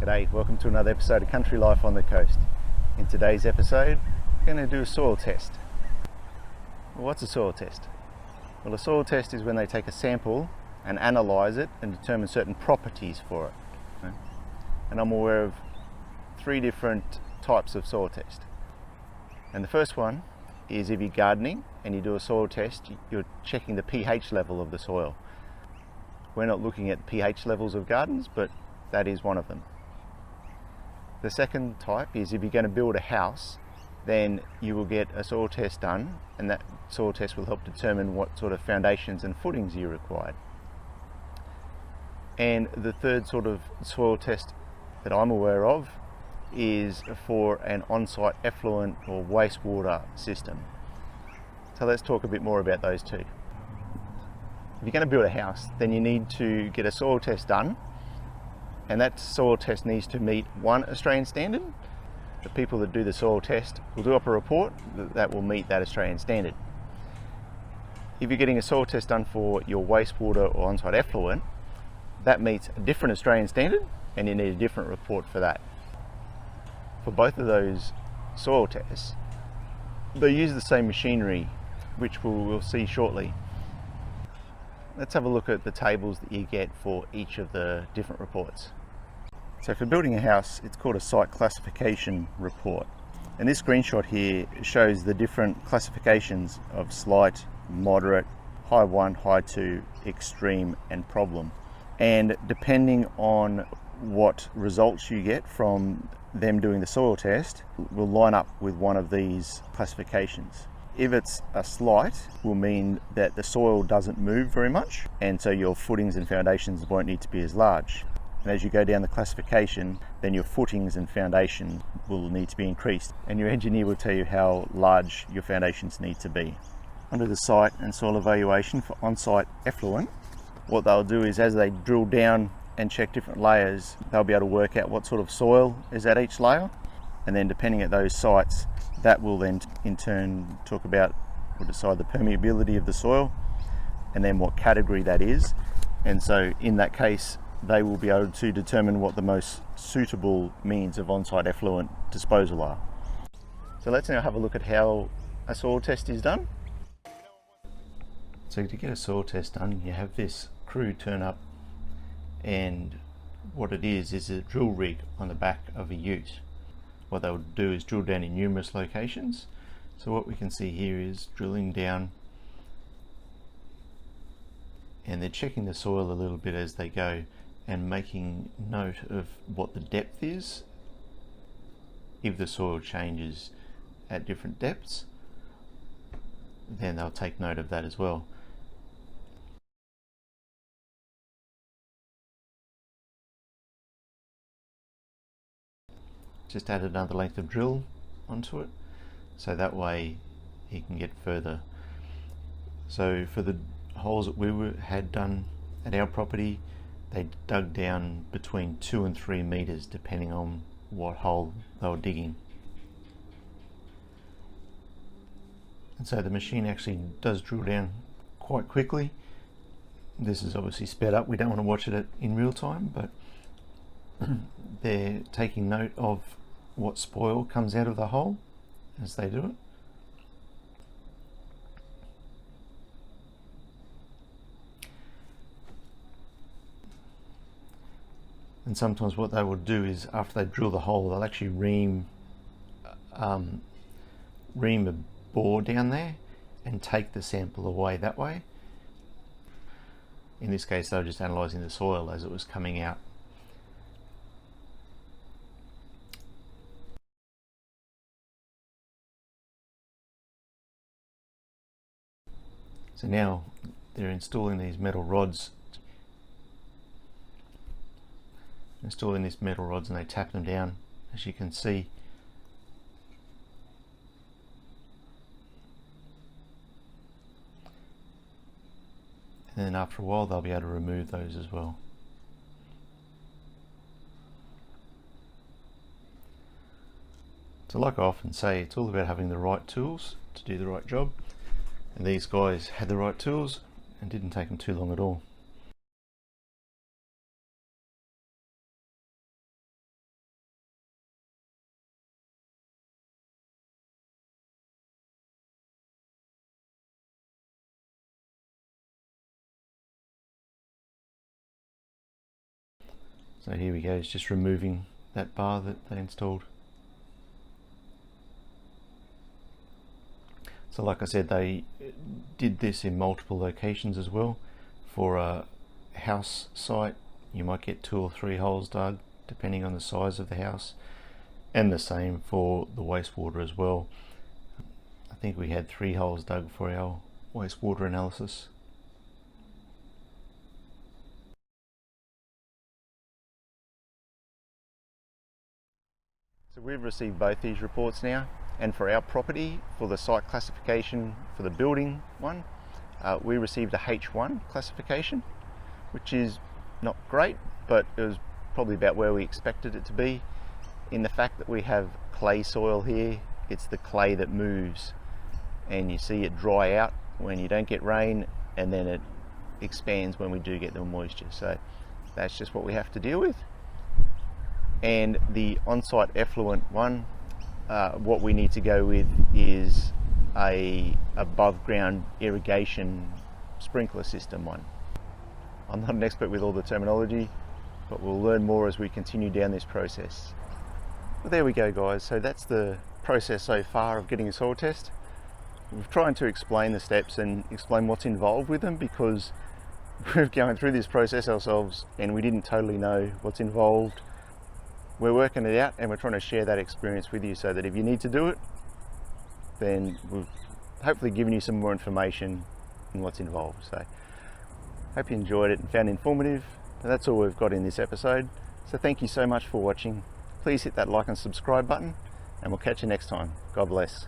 G'day, welcome to another episode of Country Life on the Coast. In today's episode, we're going to do a soil test. Well, what's a soil test? Well, a soil test is when they take a sample and analyse it and determine certain properties for it. Okay? And I'm aware of 3 different types of soil test. And the first one is if you're gardening and you do a soil test, you're checking the pH level of the soil. We're not looking at the pH levels of gardens, but that is one of them. The second type is if you're going to build a house, then you will get a soil test done, and that soil test will help determine what sort of foundations and footings you require. And the third sort of soil test that I'm aware of is for an on-site effluent or wastewater system. So let's talk a bit more about those two. If you're going to build a house, then you need to get a soil test done, and that soil test needs to meet one Australian standard. The people that do the soil test will do up a report that will meet that Australian standard. If you're getting a soil test done for your wastewater or on-site effluent, that meets a different Australian standard, and you need a different report for that. For both of those soil tests, they use the same machinery, which we'll see shortly. Let's have a look at the tables that you get for each of the different reports. So for building a house, it's called a site classification report. And this screenshot here shows the different classifications of slight, moderate, high 1, high 2, extreme, and problem. And depending on what results you get from them doing the soil test, will line up with one of these classifications. If it's a slight, will mean that the soil doesn't move very much, and so your footings and foundations won't need to be as large. And as you go down the classification, then your footings and foundation will need to be increased, and your engineer will tell you how large your foundations need to be. Under the site and soil evaluation for on-site effluent, what they'll do is as they drill down and check different layers, they'll be able to work out what sort of soil is at each layer, and then depending at those sites, that will then in turn talk about or decide the permeability of the soil and then what category that is. And so in that case, they will be able to determine what the most suitable means of on-site effluent disposal are. So let's now have a look at how a soil test is done. So to get a soil test done, you have this crew turn up, and what it is a drill rig on the back of a ute. What they'll do is drill down in numerous locations. So what we can see here is drilling down, and they're checking the soil a little bit as they go and making note of what the depth is, if the soil changes at different depths, then they'll take note of that as well. Just add another length of drill onto it, so that way he can get further. So for the holes that we had done at our property, they dug down between 2 and 3 meters depending on what hole they were digging. And so the machine actually does drill down quite quickly. This is obviously sped up, we don't want to watch it in real time, but they're taking note of what spoil comes out of the hole as they do it. And sometimes what they will do is after they drill the hole, they'll actually ream a bore down there and take the sample away that way. In this case, they were just analysing the soil as it was coming out. So now they're installing these metal rods. And they tap them down, as you can see. And then after a while they'll be able to remove those as well. So like I often say, it's all about having the right tools to do the right job. And these guys had the right tools and didn't take them too long at all. So here we go, it's just removing that bar that they installed. So like I said, they did this in multiple locations as well. For a house site, you might get 2 or 3 holes dug depending on the size of the house, and the same for the wastewater as well. I think we had 3 holes dug for our wastewater analysis. So we've received both these reports now, and for our property, for the site classification for the building one, we received a H1 classification, which is not great, but it was probably about where we expected it to be. In the fact that we have clay soil here, it's the clay that moves, and you see it dry out when you don't get rain, and then it expands when we do get the moisture. So that's just what we have to deal with. And the on-site effluent one, what we need to go with is a above ground irrigation sprinkler system one. I'm not an expert with all the terminology, but we'll learn more as we continue down this process. Well, there we go guys, so that's the process so far of getting a soil test. We're trying to explain the steps and explain what's involved with them, because we're going through this process ourselves and we didn't totally know what's involved. We're working it out and we're trying to share that experience with you, so that if you need to do it, then we've hopefully given you some more information on what's involved. So hope you enjoyed it and found it informative. And that's all we've got in this episode. So thank you so much for watching. Please hit that like and subscribe button, and we'll catch you next time. God bless.